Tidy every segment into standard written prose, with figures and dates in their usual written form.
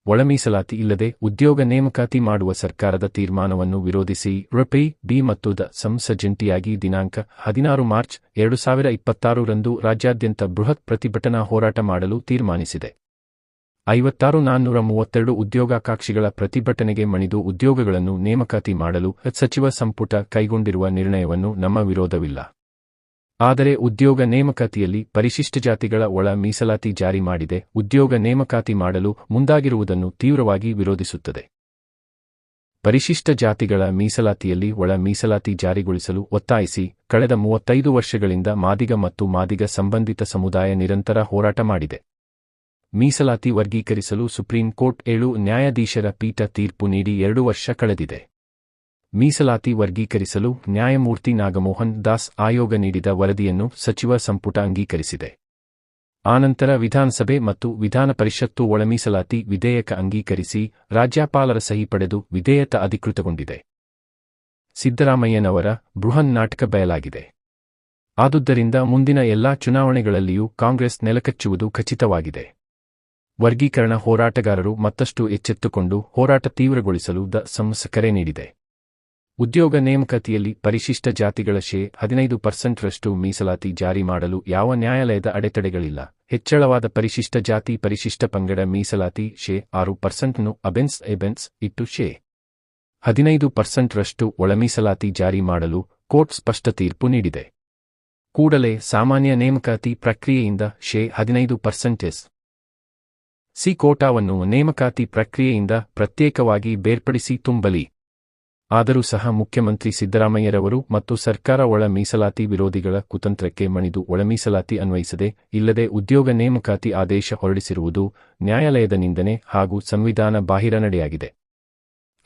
ಒಳ ಮೀಸಲಾತಿ ಇಲ್ಲದೆ ಉದ್ಯೋಗ ನೇಮಕಾತಿ ಮಾಡುವ ಸರ್ಕಾರದ ತೀರ್ಮಾನವನ್ನು ವಿರೋಧಿಸಿ ರುಪಿ ಬಿ ಮತ್ತು ದ ಸಂಸ ಜಂಟಿಯಾಗಿ ದಿನಾಂಕ 16 ಮಾರ್ಚ್ 2026ರಂದು ರಾಜ್ಯಾದ್ಯಂತ ಬೃಹತ್ ಪ್ರತಿಭಟನಾ ಹೋರಾಟ ಮಾಡಲು ತೀರ್ಮಾನಿಸಿದೆ. 56,432 ಉದ್ಯೋಗಾಕಾಂಕ್ಷಿಗಳ ಪ್ರತಿಭಟನೆಗೆ ಮಣಿದು ಉದ್ಯೋಗಗಳನ್ನು ನೇಮಕಾತಿ ಮಾಡಲು ಸಚಿವ ಸಂಪುಟ ಕೈಗೊಂಡಿರುವ ನಿರ್ಣಯವನ್ನು ನಮ್ಮ ವಿರೋಧವಿಲ್ಲ. ಆದರೆ ಉದ್ಯೋಗ ನೇಮಕಾತಿಯಲ್ಲಿ ಪರಿಶಿಷ್ಟ ಜಾತಿಗಳ ಒಳ ಮೀಸಲಾತಿ ಜಾರಿ ಮಾಡಿದೆ ಉದ್ಯೋಗ ನೇಮಕಾತಿ ಮಾಡಲು ಮುಂದಾಗಿರುವುದನ್ನು ತೀವ್ರವಾಗಿ ವಿರೋಧಿಸುತ್ತದೆ. ಪರಿಶಿಷ್ಟ ಜಾತಿಗಳ ಮೀಸಲಾತಿಯಲ್ಲಿ ಒಳ ಮೀಸಲಾತಿ ಜಾರಿಗೊಳಿಸಲು ಒತ್ತಾಯಿಸಿ ಕಳೆದ 35 ವರ್ಷಗಳಿಂದ ಮಾದಿಗ ಮತ್ತು ಮಾದಿಗ ಸಂಬಂಧಿತ ಸಮುದಾಯ ನಿರಂತರ ಹೋರಾಟ ಮಾಡಿದೆ. ಮೀಸಲಾತಿ ವರ್ಗೀಕರಿಸಲು ಸುಪ್ರೀಂ ಕೋರ್ಟ್ 7 ನ್ಯಾಯಾಧೀಶರ ಪೀಠ ತೀರ್ಪು ನೀಡಿ 2 ವರ್ಷ ಕಳೆದಿದೆ. ಮೀಸಲಾತಿ ವರ್ಗೀಕರಿಸಲು ನ್ಯಾಯಮೂರ್ತಿ ನಾಗಮೋಹನ್ ದಾಸ್ ಆಯೋಗ ನೀಡಿದ ವರದಿಯನ್ನು ಸಚಿವ ಸಂಪುಟ ಅಂಗೀಕರಿಸಿದೆ. ಆನಂತರ ವಿಧಾನಸಭೆ ಮತ್ತು ವಿಧಾನ ಪರಿಷತ್ತು ಒಳ ಮೀಸಲಾತಿ ವಿಧೇಯಕ ಅಂಗೀಕರಿಸಿ ರಾಜ್ಯಪಾಲರ ಸಹಿ ಪಡೆದು ವಿಧೇಯಕ ಅಧಿಕೃತಗೊಂಡಿದೆ. ಸಿದ್ದರಾಮಯ್ಯನವರ ಬೃಹನ್ ನಾಟಕ ಬಯಲಾಗಿದೆ. ಆದುದರಿಂದ ಮುಂದಿನ ಎಲ್ಲಾ ಚುನಾವಣೆಗಳಲ್ಲಿಯೂ ಕಾಂಗ್ರೆಸ್ ನೆಲಕಚ್ಚುವುದು ಖಚಿತವಾಗಿದೆ. ವರ್ಗೀಕರಣ ಹೋರಾಟಗಾರರು ಮತ್ತಷ್ಟು ಎಚ್ಚೆತ್ತುಕೊಂಡು ಹೋರಾಟ ತೀವ್ರಗೊಳಿಸಲು ದ ಸಂಸ ಕರೆ ನೀಡಿದೆ. ಉದ್ಯೋಗ ನೇಮಕಾತಿಯಲ್ಲಿ ಪರಿಶಿಷ್ಟ ಜಾತಿಗಳ 15%ರಷ್ಟು ಮೀಸಲಾತಿ ಜಾರಿ ಮಾಡಲು ಯಾವ ನ್ಯಾಯಾಲಯದ ಅಡೆತಡೆಗಳಿಲ್ಲ. ಹೆಚ್ಚಳವಾದ ಪರಿಶಿಷ್ಟ ಜಾತಿ ಪರಿಶಿಷ್ಟ ಪಂಗಡ ಮೀಸಲಾತಿ 6%ನ್ನು ಎಬೆನ್ಸ್ ಇಟ್ಟು 15%ರಷ್ಟು ಒಳ ಮೀಸಲಾತಿ ಜಾರಿ ಮಾಡಲು ಕೋರ್ಟ್ ಸ್ಪಷ್ಟ ತೀರ್ಪು ನೀಡಿದೆ. ಕೂಡಲೇ ಸಾಮಾನ್ಯ ನೇಮಕಾತಿ ಪ್ರಕ್ರಿಯೆಯಿಂದ 15% ಸಿ ಕೋಟಾವನ್ನು ನೇಮಕಾತಿ ಪ್ರಕ್ರಿಯೆಯಿಂದ ಪ್ರತ್ಯೇಕವಾಗಿ ಬೇರ್ಪಡಿಸಿ ತುಂಬಲಿ. ಆದರೂ ಸಹ ಮುಖ್ಯಮಂತ್ರಿ ಸಿದ್ದರಾಮಯ್ಯರವರು ಮತ್ತು ಸರ್ಕಾರ ಒಳ ಮೀಸಲಾತಿ ವಿರೋಧಿಗಳ ಕುತಂತ್ರಕ್ಕೆ ಮಣಿದು ಒಳ ಮೀಸಲಾತಿ ಅನ್ವಯಿಸದೆ ಇಲ್ಲದೆ ಉದ್ಯೋಗ ನೇಮಕಾತಿ ಆದೇಶ ಹೊರಡಿಸಿರುವುದು ನ್ಯಾಯಾಲಯದ ನಿಂದನೆ ಹಾಗೂ ಸಂವಿಧಾನ ಬಾಹಿರ ನಡೆಯಾಗಿದೆ.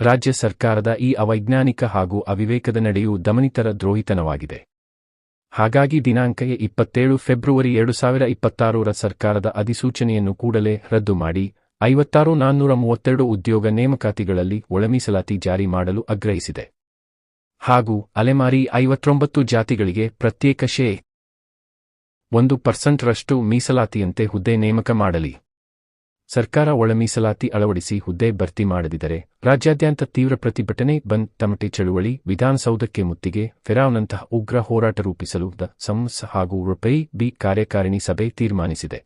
ರಾಜ್ಯ ಸರ್ಕಾರದ ಈ ಅವೈಜ್ಞಾನಿಕ ಹಾಗೂ ಅವಿವೇಕದ ನಡೆಯು ದಮನಿತರ ದ್ರೋಹಿತನವಾಗಿದೆ. ಹಾಗಾಗಿ ದಿನಾಂಕ 27 ಫೆಬ್ರವರಿ 2026ರ ಸರ್ಕಾರದ ಅಧಿಸೂಚನೆಯನ್ನು ಕೂಡಲೇ ರದ್ದು ಮಾಡಿ 56,432 ಉದ್ಯೋಗ ನೇಮಕಾತಿಗಳಲ್ಲಿ ಒಳ ಮೀಸಲಾತಿ ಜಾರಿ ಮಾಡಲು ಆಗ್ರಹಿಸಿದೆ. ಹಾಗೂ ಅಲೆಮಾರಿ 59 ಜಾತಿಗಳಿಗೆ ಪ್ರತ್ಯೇಕ 1% ಮೀಸಲಾತಿಯಂತೆ ಹುದ್ದೆ ನೇಮಕ ಮಾಡಲಿ. ಸರ್ಕಾರ ಒಳ ಮೀಸಲಾತಿ ಅಳವಡಿಸಿ ಹುದ್ದೆ ಭರ್ತಿ ಮಾಡದಿದ್ದರೆ ರಾಜ್ಯಾದ್ಯಂತ ತೀವ್ರ ಪ್ರತಿಭಟನೆ, ಬಂದ್, ತಮಟೆ ಚಳುವಳಿ, ವಿಧಾನಸೌಧಕ್ಕೆ ಮುತ್ತಿಗೆ, ಫೆರಾವ್ನಂತಹ ಉಗ್ರ ಹೋರಾಟ ರೂಪಿಸಲು ದ ಸಂಸ ಹಾಗೂ ರುಪಿ ಬಿ ಕಾರ್ಯಕಾರಿಣಿ ಸಭೆ ತೀರ್ಮಾನಿಸಿದೆ.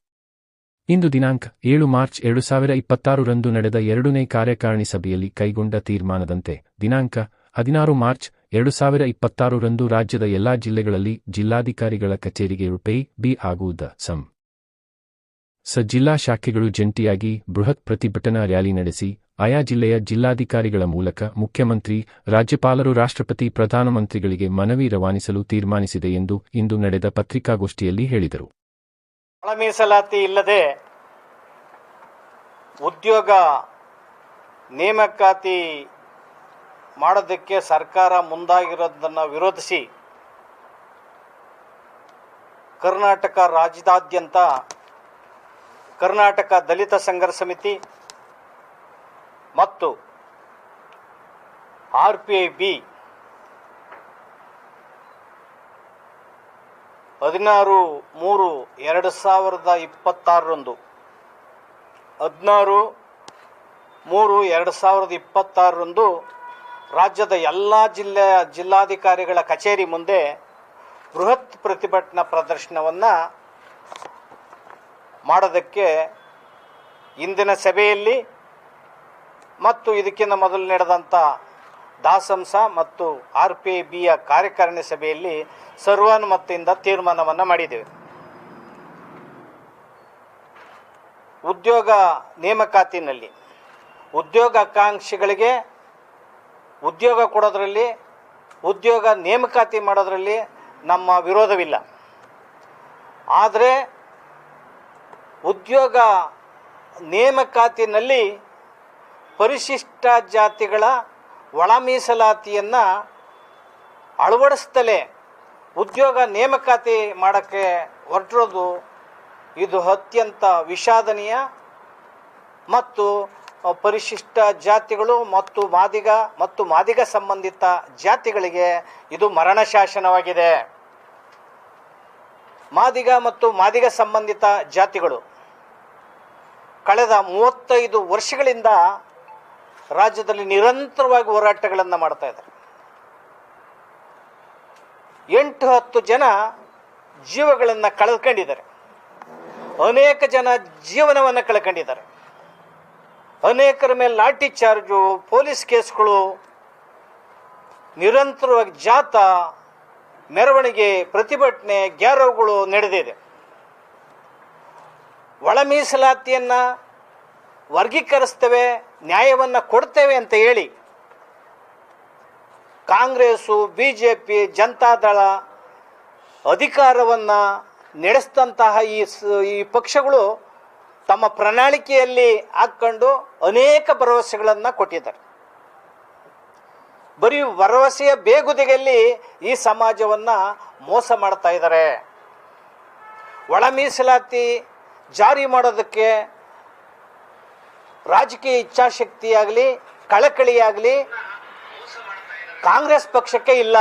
ಇಂದು ದಿನಾಂಕ 7 ಮಾರ್ಚ್ 2026ರಂದು ನಡೆದ 2ನೇ ಕಾರ್ಯಕಾರಿಣಿ ಸಭೆಯಲ್ಲಿ ಕೈಗೊಂಡ ತೀರ್ಮಾನದಂತೆ ದಿನಾಂಕ 16 ಮಾರ್ಚ್ 2026ರಂದು ರಾಜ್ಯದ ಎಲ್ಲಾ ಜಿಲ್ಲೆಗಳಲ್ಲಿ ಜಿಲ್ಲಾಧಿಕಾರಿಗಳ ಕಚೇರಿಗೆ ರುಪಿ ಬಿ ಹಾಗೂ ದ ಜಿಲ್ಲಾ ಶಾಖೆಗಳು ಜಂಟಿಯಾಗಿ ಬೃಹತ್ ಪ್ರತಿಭಟನಾ ರ್ಯಾಲಿ ನಡೆಸಿ ಆಯಾ ಜಿಲ್ಲೆಯ ಜಿಲ್ಲಾಧಿಕಾರಿಗಳ ಮೂಲಕ ಮುಖ್ಯಮಂತ್ರಿ, ರಾಜ್ಯಪಾಲರು, ರಾಷ್ಟ್ರಪತಿ, ಪ್ರಧಾನಮಂತ್ರಿಗಳಿಗೆ ಮನವಿ ರವಾನಿಸಲು ತೀರ್ಮಾನಿಸಿದೆ ಎಂದು ಇಂದು ನಡೆದ ಪತ್ರಿಕಾಗೋಷ್ಠಿಯಲ್ಲಿ ಹೇಳಿದರು. ಒಳ ಮೀಸಲಾತಿ ಇಲ್ಲದೆ ಉದ್ಯೋಗ ನೇಮಕಾತಿ ಮಾಡೋದಕ್ಕೆ ಸರ್ಕಾರ ಮುಂದಾಗಿರೋದನ್ನು ವಿರೋಧಿಸಿ ಕರ್ನಾಟಕ ರಾಜ್ಯದಾದ್ಯಂತ ಕರ್ನಾಟಕ ದಲಿತ ಸಂಘರ್ಷ ಸಮಿತಿ ಮತ್ತು RPIB 16/3/2026ರಂದು 16/3/2026ರಂದು ರಾಜ್ಯದ ಎಲ್ಲ ಜಿಲ್ಲಾಧಿಕಾರಿಗಳ ಕಚೇರಿ ಮುಂದೆ ಬೃಹತ್ ಪ್ರತಿಭಟನಾ ಪ್ರದರ್ಶನವನ್ನು ಮಾಡೋದಕ್ಕೆ ಇಂದಿನ ಸಭೆಯಲ್ಲಿ ಮತ್ತು ಇದಕ್ಕಿಂತ ಮೊದಲು ನಡೆದಂಥ ದಾಸಂಸ ಮತ್ತು RPIBಯ ಕಾರ್ಯಕಾರಿಣಿ ಸಭೆಯಲ್ಲಿ ಸರ್ವಾನುಮತದಿಂದ ತೀರ್ಮಾನವನ್ನು ಮಾಡಿದ್ದೇವೆ. ಉದ್ಯೋಗ ನೇಮಕಾತಿನಲ್ಲಿ ಉದ್ಯೋಗಾಕಾಂಕ್ಷಿಗಳಿಗೆ ಉದ್ಯೋಗ ಕೊಡೋದ್ರಲ್ಲಿ, ಉದ್ಯೋಗ ನೇಮಕಾತಿ ಮಾಡೋದ್ರಲ್ಲಿ ನಮ್ಮ ವಿರೋಧವಿಲ್ಲ. ಆದರೆ ಉದ್ಯೋಗ ನೇಮಕಾತಿನಲ್ಲಿ ಪರಿಶಿಷ್ಟ ಜಾತಿಗಳ ಒಳ ಮೀಸಲಾತಿಯನ್ನು ಅಳವಡಿಸ್ತಲೇ ಉದ್ಯೋಗ ನೇಮಕಾತಿ ಮಾಡೋಕ್ಕೆ ಹೊರಟಿರೋದು ಇದು ಅತ್ಯಂತ ವಿಷಾದನೀಯ ಮತ್ತು ಪರಿಶಿಷ್ಟ ಜಾತಿಗಳು ಮತ್ತು ಮಾದಿಗ ಸಂಬಂಧಿತ ಜಾತಿಗಳಿಗೆ ಇದು ಮರಣ ಶಾಸನವಾಗಿದೆ. ಮಾದಿಗ ಮತ್ತು ಮಾದಿಗ ಸಂಬಂಧಿತ ಜಾತಿಗಳು ಕಳೆದ 35 ವರ್ಷಗಳಿಂದ ರಾಜ್ಯದಲ್ಲಿ ನಿರಂತರವಾಗಿ ಹೋರಾಟಗಳನ್ನು ಮಾಡ್ತಾ ಇದ್ದಾರೆ. 8-10 ಜನ ಜೀವಗಳನ್ನು ಕಳ್ಕೊಂಡಿದ್ದಾರೆ. ಅನೇಕ ಜನ ಜೀವನವನ್ನು ಕಳ್ಕೊಂಡಿದ್ದಾರೆ. ಅನೇಕರ ಮೇಲೆ ಲಾಠಿ ಚಾರ್ಜು, ಪೊಲೀಸ್ ಕೇಸ್ಗಳು, ನಿರಂತರವಾಗಿ ಜಾಥಾ, ಮೆರವಣಿಗೆ, ಪ್ರತಿಭಟನೆ, ಗ್ಯಾರವ್ಗಳು ನಡೆದಿದೆ. ಒಳ ಮೀಸಲಾತಿಯನ್ನು ವರ್ಗೀಕರಿಸ್ತೇವೆ, ನ್ಯಾಯವನ್ನು ಕೊಡ್ತೇವೆ ಅಂತ ಹೇಳಿ ಕಾಂಗ್ರೆಸ್ಸು, BJP, ಜನತಾದಳ ಅಧಿಕಾರವನ್ನು ನಡೆಸಿದಂತಹ ಈ ಪಕ್ಷಗಳು ತಮ್ಮ ಪ್ರಣಾಳಿಕೆಯಲ್ಲಿ ಹಾಕ್ಕೊಂಡು ಅನೇಕ ಭರವಸೆಗಳನ್ನು ಕೊಟ್ಟಿದ್ದಾರೆ. ಬರೀ ಭರವಸೆಯ ಬೇಗುದಿಗೆಯಲ್ಲಿ ಈ ಸಮಾಜವನ್ನು ಮೋಸ ಮಾಡ್ತಾ ಇದ್ದಾರೆ. ಒಳ ಮೀಸಲಾತಿ ಜಾರಿ ಮಾಡೋದಕ್ಕೆ ರಾಜಕೀಯ ಇಚ್ಛಾಶಕ್ತಿಯಾಗಲಿ ಕಳಕಳಿಯಾಗಲಿ ಕಾಂಗ್ರೆಸ್ ಪಕ್ಷಕ್ಕೆ ಇಲ್ಲ.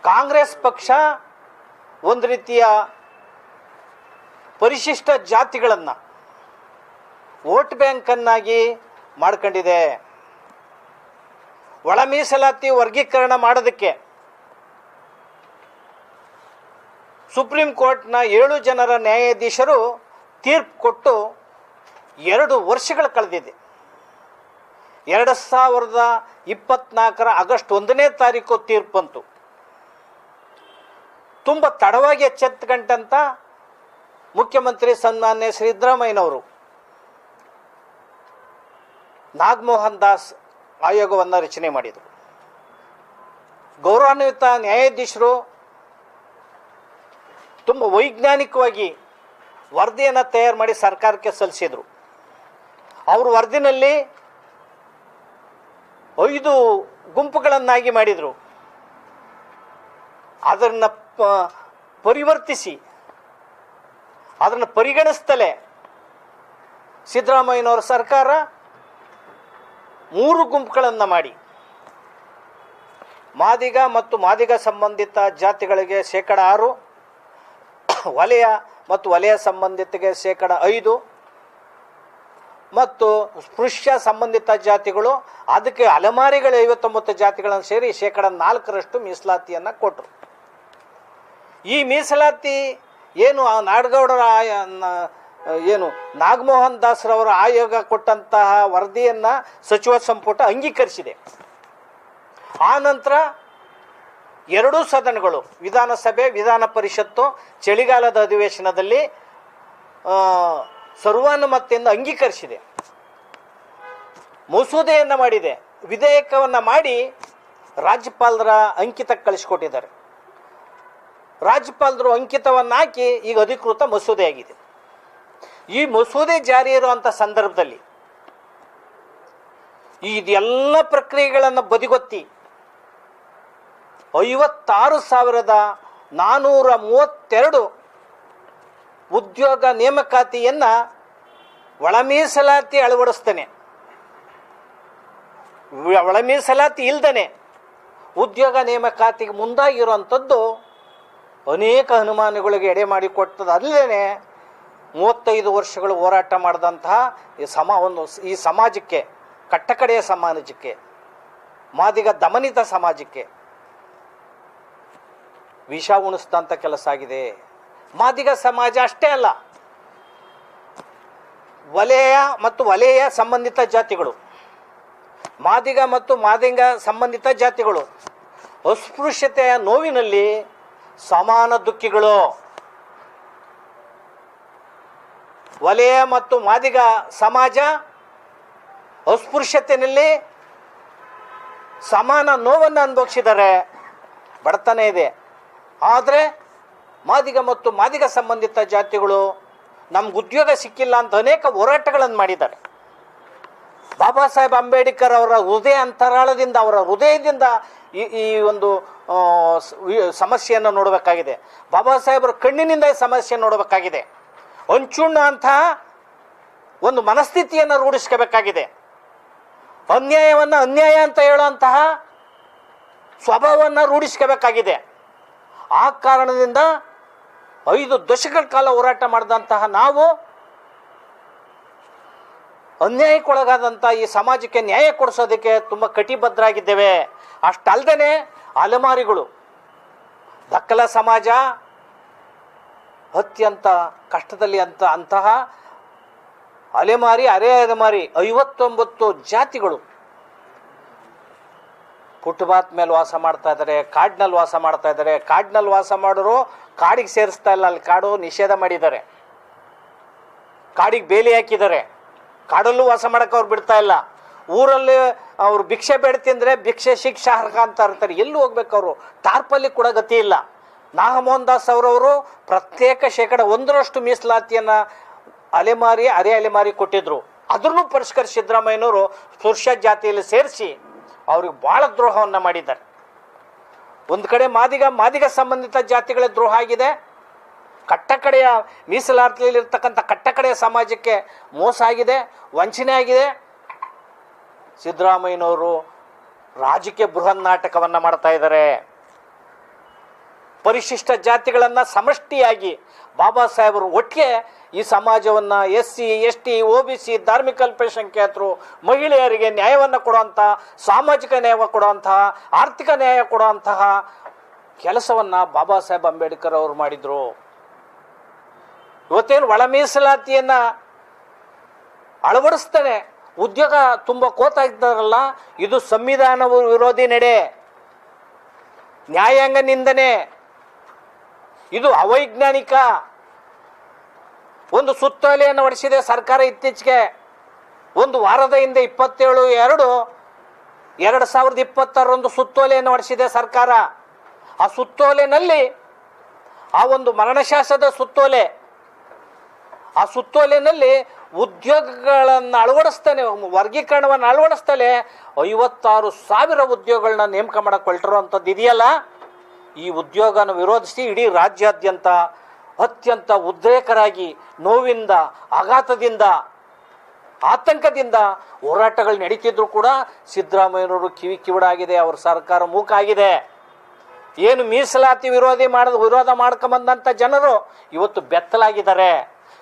ಕಾಂಗ್ರೆಸ್ ಪಕ್ಷ ಒಂದು ರೀತಿಯ ಪರಿಶಿಷ್ಟ ಜಾತಿಗಳನ್ನು ವೋಟ್ ಬ್ಯಾಂಕನ್ನಾಗಿ ಮಾಡ್ಕೊಂಡಿದೆ. ಒಳ ಮೀಸಲಾತಿ ವರ್ಗೀಕರಣ ಮಾಡೋದಕ್ಕೆ ಸುಪ್ರೀಂ ಕೋರ್ಟ್ನ 7 ಜನರ ನ್ಯಾಯಾಧೀಶರು ತೀರ್ಪು ಕೊಟ್ಟು 2 ವರ್ಷಗಳು ಕಳೆದಿದೆ. 2024 ಆಗಸ್ಟ್ 1ನೇ ತಾರೀಕು ತೀರ್ಪು ಬಂತು. ತುಂಬ ತಡವಾಗಿ ಎಚ್ಚೆತ್ತುಕೊಂಡಂಥ ಮುಖ್ಯಮಂತ್ರಿ ಸನ್ಮಾನ್ಯ ಸಿದ್ದರಾಮಯ್ಯನವರು ನಾಗಮೋಹನ್ ದಾಸ್ ಆಯೋಗವನ್ನು ರಚನೆ ಮಾಡಿದರು. ಗೌರವಾನ್ವಿತ ನ್ಯಾಯಾಧೀಶರು ತುಂಬ ವೈಜ್ಞಾನಿಕವಾಗಿ ವರದಿಯನ್ನು ತಯಾರು ಮಾಡಿ ಸರ್ಕಾರಕ್ಕೆ ಸಲ್ಲಿಸಿದರು. ಅವರು ವರದಿನಲ್ಲಿ 5 ಗುಂಪುಗಳನ್ನಾಗಿ ಮಾಡಿದರು. ಅದನ್ನು ಪರಿವರ್ತಿಸಿ ಅದನ್ನು ಪರಿಗಣಿಸ್ತಲೇ ಸಿದ್ದರಾಮಯ್ಯನವರ ಸರ್ಕಾರ 3 ಗುಂಪುಗಳನ್ನು ಮಾಡಿ ಮಾದಿಗ ಮತ್ತು ಮಾದಿಗ ಸಂಬಂಧಿತ ಜಾತಿಗಳಿಗೆ 6%, ವಲಯ ಮತ್ತು ವಲಯ ಸಂಬಂಧಿತಗೆ 5%, ಮತ್ತು ಸ್ಪೃಶ್ಯ ಸಂಬಂಧಿತ ಜಾತಿಗಳು ಅದಕ್ಕೆ ಅಲೆಮಾರಿಗಳು 59 ಜಾತಿಗಳನ್ನು ಸೇರಿ 4% ಮೀಸಲಾತಿಯನ್ನು ಕೊಟ್ಟರು. ಈ ಮೀಸಲಾತಿ ಏನು ನಾಡಗೌಡರ ಏನು ನಾಗಮೋಹನ್ ದಾಸ್ರವರ ಆಯೋಗ ಕೊಟ್ಟಂತಹ ವರದಿಯನ್ನು ಸಚಿವ ಸಂಪುಟ ಅಂಗೀಕರಿಸಿದೆ. ಆ ನಂತರ 2 ಸದನಗಳು ವಿಧಾನಸಭೆ, ವಿಧಾನ ಪರಿಷತ್ತು ಚಳಿಗಾಲದ ಅಧಿವೇಶನದಲ್ಲಿ ಸರ್ವಾನುಮತದಿಂದ ಅಂಗೀಕರಿಸಿದೆ. ಮಸೂದೆಯನ್ನು ಮಾಡಿದೆ, ವಿಧೇಯಕವನ್ನು ಮಾಡಿ ರಾಜ್ಯಪಾಲರ ಅಂಕಿತಕ್ಕೆ ಕಳಿಸಿಕೊಟ್ಟಿದ್ದಾರೆ. ರಾಜ್ಯಪಾಲರು ಅಂಕಿತವನ್ನು ಹಾಕಿ ಈಗ ಅಧಿಕೃತ ಮಸೂದೆ ಆಗಿದೆ. ಈ ಮಸೂದೆ ಜಾರಿ ಇರುವಂಥ ಸಂದರ್ಭದಲ್ಲಿ ಇದೆಲ್ಲ ಪ್ರಕ್ರಿಯೆಗಳನ್ನು ಬದಿಗೊತ್ತಿ 56,432 ಉದ್ಯೋಗ ನೇಮಕಾತಿಯನ್ನು ಒಳ ಮೀಸಲಾತಿ ಅಳವಡಿಸ್ತೇನೆ, ಒಳ ಮೀಸಲಾತಿ ಇಲ್ದೇ ಉದ್ಯೋಗ ನೇಮಕಾತಿಗೆ ಮುಂದಾಗಿರುವಂಥದ್ದು ಅನೇಕ ಅನುಮಾನಗಳಿಗೆ ಎಡೆ ಮಾಡಿಕೊಟ್ಟದ್ದು. ಅಲ್ಲದೆ 35 ವರ್ಷಗಳು ಹೋರಾಟ ಮಾಡಿದಂತಹ ಈ ಸಮಾಜಕ್ಕೆ, ಕಟ್ಟಕಡೆಯ ಸಮಾಜಕ್ಕೆ, ಮಾದಿಗ ದಮನಿತ ಸಮಾಜಕ್ಕೆ ವಿಷ ಉಣಿಸಿದಂಥ ಕೆಲಸ ಆಗಿದೆ. ಮಾದಿಗ ಸಮಾಜ ಅಷ್ಟೇ ಅಲ್ಲ, ವಲಯ ಮತ್ತು ವಲಯ ಸಂಬಂಧಿತ ಜಾತಿಗಳು, ಮಾದಿಗ ಮತ್ತು ಮಾದಿಗ ಸಂಬಂಧಿತ ಜಾತಿಗಳು ಅಸ್ಪೃಶ್ಯತೆಯ ನೋವಿನಲ್ಲಿ ಸಮಾನ ದುಃಖಿಗಳು. ವಲಯ ಮತ್ತು ಮಾದಿಗ ಸಮಾಜ ಅಸ್ಪೃಶ್ಯತೆಯಲ್ಲಿ ಸಮಾನ ನೋವನ್ನು ಅನುಭವಿಸಿದ್ದಾರೆ, ಬಡತನ ಇದೆ. ಆದರೆ ಮಾದಿಗ ಮತ್ತು ಮಾದಿಗ ಸಂಬಂಧಿತ ಜಾತಿಗಳು ನಮ್ಗೆ ಉದ್ಯೋಗ ಸಿಕ್ಕಿಲ್ಲ ಅಂತ ಅನೇಕ ಹೋರಾಟಗಳನ್ನು ಮಾಡಿದ್ದಾರೆ. ಬಾಬಾ ಸಾಹೇಬ್ ಅಂಬೇಡ್ಕರ್ ಅವರ ಹೃದಯ ಅಂತರಾಳದಿಂದ, ಅವರ ಹೃದಯದಿಂದ ಈ ಒಂದು ಸಮಸ್ಯೆಯನ್ನು ನೋಡಬೇಕಾಗಿದೆ. ಬಾಬಾ ಸಾಹೇಬರ ಕಣ್ಣಿನಿಂದ ಈ ಸಮಸ್ಯೆ ನೋಡಬೇಕಾಗಿದೆ. ಹಂಚುಣ್ಣ ಅಂತಹ ಒಂದು ಮನಸ್ಥಿತಿಯನ್ನು ರೂಢಿಸ್ಕೋಬೇಕಾಗಿದೆ. ಅನ್ಯಾಯವನ್ನು ಅನ್ಯಾಯ ಅಂತ ಹೇಳುವಂತಹ ಸ್ವಭಾವವನ್ನು ರೂಢಿಸ್ಕೋಬೇಕಾಗಿದೆ. ಆ ಕಾರಣದಿಂದ 5 ದಶಕಗಳ ಕಾಲ ಹೋರಾಟ ಮಾಡಿದಂತಹ ನಾವು ಅನ್ಯಾಯಕ್ಕೊಳಗಾದಂಥ ಈ ಸಮಾಜಕ್ಕೆ ನ್ಯಾಯ ಕೊಡಿಸೋದಕ್ಕೆ ತುಂಬ ಕಟಿಬದ್ಧರಾಗಿದ್ದೇವೆ. ಅಷ್ಟಲ್ದೇ ಅಲೆಮಾರಿಗಳು, ದಕ್ಕಲ ಸಮಾಜ ಅತ್ಯಂತ ಕಷ್ಟದಲ್ಲಿ ಅಂತಹ ಅಲೆಮಾರಿ, ಅಲೆಮಾರಿ 59 ಜಾತಿಗಳು ಫುಟ್ಪಾತ್ ಮೇಲೆ ವಾಸ ಮಾಡ್ತಾ ಇದ್ದಾರೆ, ಕಾಡಿನಲ್ಲಿ ವಾಸ ಮಾಡ್ತಾ ಇದ್ದಾರೆ. ಕಾಡಿನಲ್ಲಿ ವಾಸ ಮಾಡೋರು ಕಾಡಿಗೆ ಸೇರಿಸ್ತಾ ಇಲ್ಲ, ಅಲ್ಲಿ ಕಾಡು ನಿಷೇಧ ಮಾಡಿದ್ದಾರೆ, ಕಾಡಿಗೆ ಬೇಲಿ ಹಾಕಿದ್ದಾರೆ, ಕಾಡಲ್ಲೂ ವಾಸ ಮಾಡೋಕೆ ಅವ್ರು ಬಿಡ್ತಾ ಇಲ್ಲ. ಊರಲ್ಲಿ ಅವ್ರು ಭಿಕ್ಷೆ ಬೇಡ ತಿಂದರೆ ಭಿಕ್ಷೆ ಶಿಕ್ಷಾರ್ಹ ಅಂತ ಇರ್ತಾರೆ, ಎಲ್ಲಿ ಹೋಗ್ಬೇಕು ಅವರು? ಟಾರ್ಪಲ್ಲಿ ಕೂಡ ಗತಿ ಇಲ್ಲ. ನಾಗಮೋಹನ್ ದಾಸ್ ಅವರವರು ಪ್ರತ್ಯೇಕ 1% ಮೀಸಲಾತಿಯನ್ನು ಅಲೆಮಾರಿ, ಅಲೆಮಾರಿ ಕೊಟ್ಟಿದ್ರು. ಅದನ್ನು ಪರಿಷ್ಕರಿಸಿ ಸಿದ್ದರಾಮಯ್ಯನವರು ಪುರುಷ ಜಾತಿಯಲ್ಲಿ ಸೇರಿಸಿ ಅವ್ರಿಗೆ ಭಾಳ ದ್ರೋಹವನ್ನು ಮಾಡಿದ್ದಾರೆ. ಒಂದು ಕಡೆ ಮಾದಿಗ ಸಂಬಂಧಿತ ಜಾತಿಗಳ ದ್ರೋಹ ಆಗಿದೆ, ಕಟ್ಟಕಡೆಯ ಮೀಸಲಾತಿಯಲ್ಲಿರ್ತಕ್ಕಂಥ ಕಟ್ಟಕಡೆಯ ಸಮಾಜಕ್ಕೆ ಮೋಸ ಆಗಿದೆ, ವಂಚನೆ ಆಗಿದೆ. ಸಿದ್ದರಾಮಯ್ಯನವರು ರಾಜಕೀಯ ಬೃಹನ್ ನಾಟಕವನ್ನು ಮಾಡ್ತಾ ಇದ್ದಾರೆ. ಪರಿಶಿಷ್ಟ ಜಾತಿಗಳನ್ನು ಸಮಷ್ಟಿಯಾಗಿ ಬಾಬಾ ಸಾಹೇಬರು ಒಟ್ಟಿಗೆ ಈ ಸಮಾಜವನ್ನು SC ST OBC ಧಾರ್ಮಿಕ ಅಲ್ಪಸಂಖ್ಯಾತರು ಮಹಿಳೆಯರಿಗೆ ನ್ಯಾಯವನ್ನು ಕೊಡುವಂಥ, ಸಾಮಾಜಿಕ ನ್ಯಾಯ ಕೊಡುವಂತಹ, ಆರ್ಥಿಕ ನ್ಯಾಯ ಕೊಡುವಂತಹ ಕೆಲಸವನ್ನು ಬಾಬಾ ಸಾಹೇಬ್ ಅಂಬೇಡ್ಕರ್ ಅವರು ಮಾಡಿದರು. ಇವತ್ತೇನು ಒಳ ಮೀಸಲಾತಿಯನ್ನು ಅಳವಡಿಸ್ತಾನೆ ಉದ್ಯೋಗ ತುಂಬ ಕೋತಾ ಇದ್ದಾರಲ್ಲ, ಇದು ಸಂವಿಧಾನ ವಿರೋಧಿ ನಡೆ, ನ್ಯಾಯಾಂಗ ನಿಂದನೆ, ಇದು ಅವೈಜ್ಞಾನಿಕ. ಒಂದು ಸುತ್ತೋಲೆಯನ್ನು ಹೊರಡಿಸಿದೆ ಸರ್ಕಾರ ಇತ್ತೀಚೆಗೆ, ಒಂದು ವಾರದ ಹಿಂದೆ 27/7/2026 ಸುತ್ತೋಲೆಯನ್ನು ಹೊರಡಿಸಿದೆ ಸರ್ಕಾರ. ಆ ಸುತ್ತೋಲೆನಲ್ಲಿ ಆ ಒಂದು ಮರಣಶಾಸನದ ಸುತ್ತೋಲೆ, ಆ ಸುತ್ತೋಲೆಯಲ್ಲಿ ಉದ್ಯೋಗಗಳನ್ನು ಅಳವಡಿಸ್ತಾನೆ, ವರ್ಗೀಕರಣವನ್ನು ಅಳವಡಿಸ್ತಾನೆ 56,000 ಉದ್ಯೋಗಗಳನ್ನ ನೇಮಕ ಮಾಡಕ್ಕೆ ಹೊರಟಿರುವಂಥದ್ದು ಇದೆಯಲ್ಲ, ಈ ಉದ್ಯೋಗನ ವಿರೋಧಿಸಿ ಇಡೀ ರಾಜ್ಯಾದ್ಯಂತ ಅತ್ಯಂತ ಉದ್ರೇಕರಾಗಿ ನೋವಿಂದ, ಆಘಾತದಿಂದ, ಆತಂಕದಿಂದ ಹೋರಾಟಗಳು ನಡೀತಿದ್ರು ಕೂಡ ಸಿದ್ದರಾಮಯ್ಯನವರು ಕಿವಿಡಾಗಿದೆ, ಅವ್ರ ಸರ್ಕಾರ ಮೂಕ ಆಗಿದೆ. ಏನು ಮೀಸಲಾತಿ ವಿರೋಧ ಮಾಡ್ಕೊಂಬಂದಂಥ ಜನರು ಇವತ್ತು ಬೆತ್ತಲಾಗಿದ್ದಾರೆ.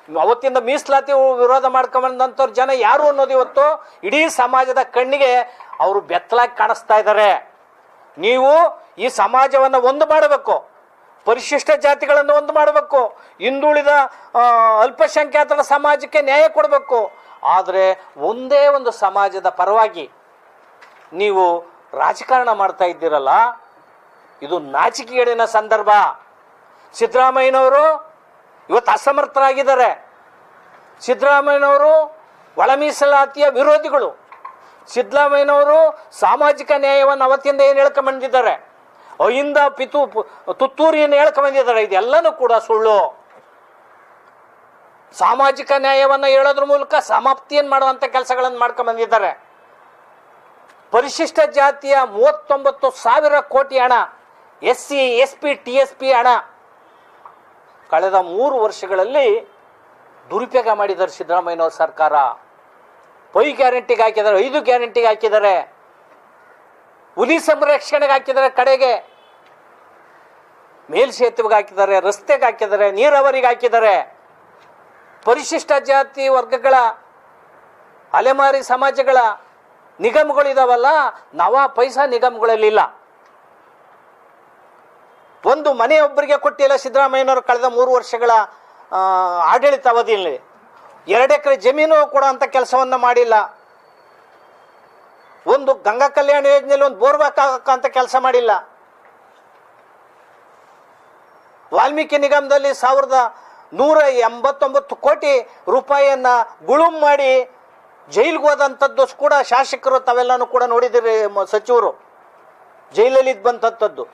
ಅವತ್ತಿಂದ ಮೀಸಲಾತಿ ವಿರೋಧ ಮಾಡ್ಕೊಂಬಂದಂಥವ್ರು ಜನ ಯಾರು ಅನ್ನೋದು ಇವತ್ತು ಇಡೀ ಸಮಾಜದ ಕಣ್ಣಿಗೆ ಅವರು ಬೆತ್ತಲಾಗಿ ಕಾಣಿಸ್ತಾ ಇದ್ದಾರೆ. ನೀವು ಈ ಸಮಾಜವನ್ನು ಒಂದು ಮಾಡಬೇಕು, ಪರಿಶಿಷ್ಟ ಜಾತಿಗಳನ್ನು ಒಂದು ಮಾಡಬೇಕು, ಹಿಂದುಳಿದ ಅಲ್ಪಸಂಖ್ಯಾತರ ಸಮಾಜಕ್ಕೆ ನ್ಯಾಯ ಕೊಡಬೇಕು. ಆದರೆ ಒಂದೇ ಒಂದು ಸಮಾಜದ ಪರವಾಗಿ ನೀವು ರಾಜಕಾರಣ ಮಾಡ್ತಾ ಇದ್ದೀರಲ್ಲ, ಇದು ನಾಚಿಕೆಗೇಡಿನ ಸಂದರ್ಭ. ಸಿದ್ದರಾಮಯ್ಯನವರು ಇವತ್ತು ಅಸಮರ್ಥರಾಗಿದ್ದಾರೆ. ಸಿದ್ದರಾಮಯ್ಯನವರು ಒಳ ಮೀಸಲಾತಿಯ ವಿರೋಧಿಗಳು. ಸಿದ್ದರಾಮಯ್ಯನವರು ಸಾಮಾಜಿಕ ನ್ಯಾಯವನ್ನು ಅವತ್ತಿಂದ ಏನು ಹೇಳ್ಕೊಂಬಂದಿದ್ದಾರೆ, ಅಹಿಂದ ತುತ್ತೂರಿಯನ್ನು ಹೇಳ್ಕೊಂಬಂದಿದ್ದಾರೆ. ಇದೆಲ್ಲನೂ ಕೂಡ ಸುಳ್ಳು. ಸಾಮಾಜಿಕ ನ್ಯಾಯವನ್ನು ಹೇಳೋದ್ರ ಮೂಲಕ ಸಮಾಪ್ತಿಯನ್ನು ಮಾಡುವಂಥ ಕೆಲಸಗಳನ್ನು ಮಾಡ್ಕೊಂಬಂದಿದ್ದಾರೆ. ಪರಿಶಿಷ್ಟ ಜಾತಿಯ 39,000 ಕೋಟಿ ಹಣ, SC SP TSP ಹಣ ಕಳೆದ 3 ವರ್ಷಗಳಲ್ಲಿ ದುರುಪಯೋಗ ಮಾಡಿದ್ದಾರೆ ಸಿದ್ದರಾಮಯ್ಯನವ್ರ ಸರ್ಕಾರ. 5 ಗ್ಯಾರಂಟಿಗೆ ಹಾಕಿದ್ದಾರೆ, 5 ಗ್ಯಾರಂಟಿಗೆ ಹಾಕಿದ್ದಾರೆ, ಹುಲಿ ಸಂರಕ್ಷಣೆಗೆ ಹಾಕಿದ್ದಾರೆ, ಕಡೆಗೆ ಮೇಲ್ಸೇತುವೆಗೆ ಹಾಕಿದ್ದಾರೆ, ರಸ್ತೆಗೆ ಹಾಕಿದ್ದಾರೆ, ನೀರಾವರಿಗೆ ಹಾಕಿದ್ದಾರೆ. ಪರಿಶಿಷ್ಟ ಜಾತಿ ವರ್ಗಗಳ ಅಲೆಮಾರಿ ಸಮಾಜಗಳ ನಿಗಮಗಳಿದಾವಲ್ಲ, ನವಾ ಪೈಸಾ ನಿಗಮಗಳಲ್ಲಿಲ್ಲ. ಒಂದು ಮನೆಯೊಬ್ಬರಿಗೆ ಕೊಟ್ಟಿಲ್ಲ ಸಿದ್ದರಾಮಯ್ಯನವರು ಕಳೆದ 3 ವರ್ಷಗಳ ಆಡಳಿತ ಅವಧಿಯಲ್ಲಿ. 2 ಎಕರೆ ಜಮೀನು ಕೊಡುವಂಥ ಕೆಲಸವನ್ನು ಮಾಡಿಲ್ಲ. ಒಂದು ಗಂಗಾ ಕಲ್ಯಾಣ ಯೋಜನೆಯಲ್ಲಿ ಒಂದು ಬೋರ್ವೆಲ್ ಹಾಕಂತ ಕೆಲಸ ಮಾಡಿಲ್ಲ. ವಾಲ್ಮೀಕಿ ನಿಗಮದಲ್ಲಿ 1,189 ಕೋಟಿ ರೂಪಾಯಿಯನ್ನು ಗುಳುಂ ಮಾಡಿ ಜೈಲಿಗೆ ಹೋದಂಥದ್ದು ಕೂಡ ಶಾಸಕರು ತಾವೆಲ್ಲನೂ ಕೂಡ ನೋಡಿದಿರಿ, ಸಚಿವರು ಜೈಲಲ್ಲಿ ಬಂದಂಥದ್ದು.